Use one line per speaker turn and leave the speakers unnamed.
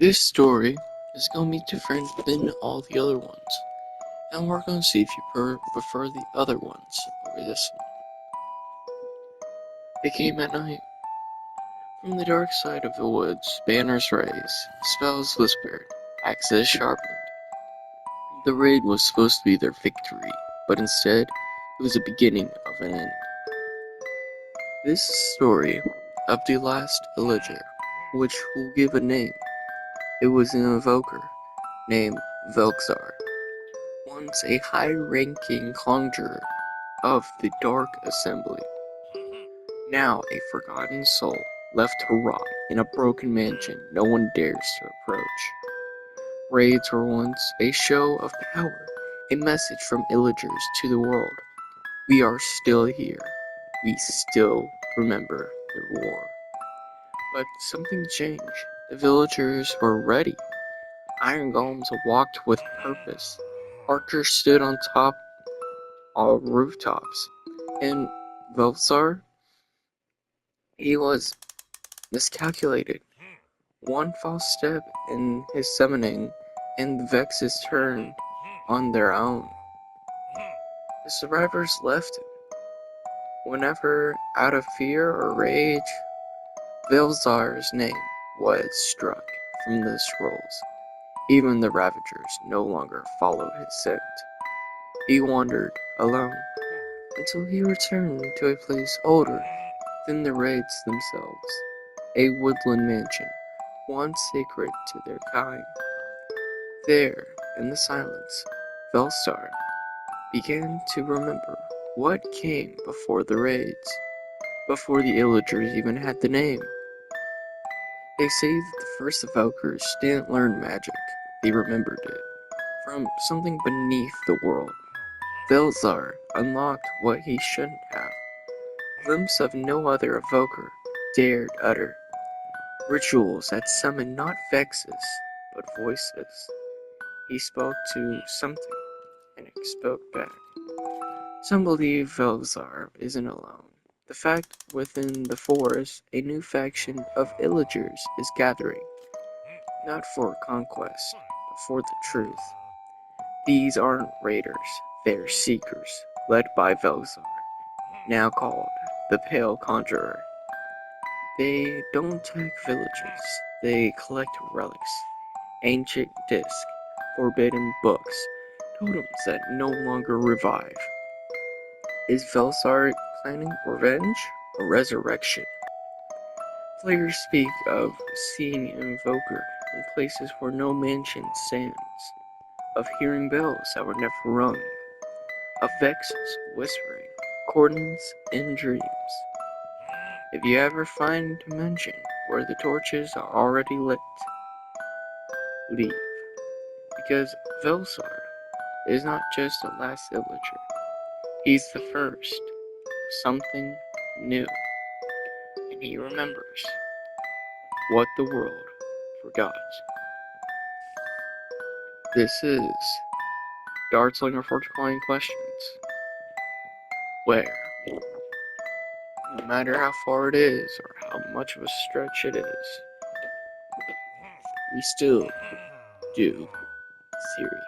This story is going to be different than all the other ones, and we're going to see if you prefer the other ones over this one. It came at night. From the dark side of the woods, banners raised, spells whispered, axes sharpened. The raid was supposed to be their victory, but instead, it was the beginning of an end. This is the story of the last Illager, which will give a name. It was an invoker named Velxar, once a high-ranking conjurer of the Dark Assembly, now a forgotten soul left to rot in a broken mansion no one dares to approach. Raids were once a show of power, a message from Illagers to the world. We are still here. We still remember the war. But something changed. The villagers were ready. Iron golems walked with purpose. Archers stood on top of rooftops. And Velzar, he was miscalculated. One false step in his summoning, and the Vexes turned on their own. The survivors left him. Whenever, out of fear or rage, Velzar's name was struck from the scrolls, even the Ravagers no longer followed his scent. He wandered alone until he returned to a place older than the raids themselves, a woodland mansion, once sacred to their kind. There, in the silence, Velstar began to remember what came before the raids, before the Illagers even had the name. They say that the first evokers didn't learn magic, they remembered it, from something beneath the world. Velzar unlocked what he shouldn't have. Glimpse of no other evoker dared utter. Rituals that summoned not vexes, but voices. He spoke to something, and it spoke back. Some believe Velzar isn't alone. The fact within the forest, a new faction of Illagers is gathering, not for conquest, but for the truth. These aren't raiders, they're seekers, led by Velzar, now called the Pale Conjurer. They don't attack villages, they collect relics, ancient discs, forbidden books, totems that no longer revive. Is Velsar planning revenge or resurrection? Players speak of seeing an invoker in places where no mansion stands, of hearing bells that were never rung, of vexes whispering, accordance in dreams. If you ever find a dimension where the torches are already lit, leave. Because Velsar is not just the last Illager, he's the first of something new, and he remembers what the world forgot. This is Dartslinger for Declining Questions, where, no matter how far it is or how much of a stretch it is, we still do theory.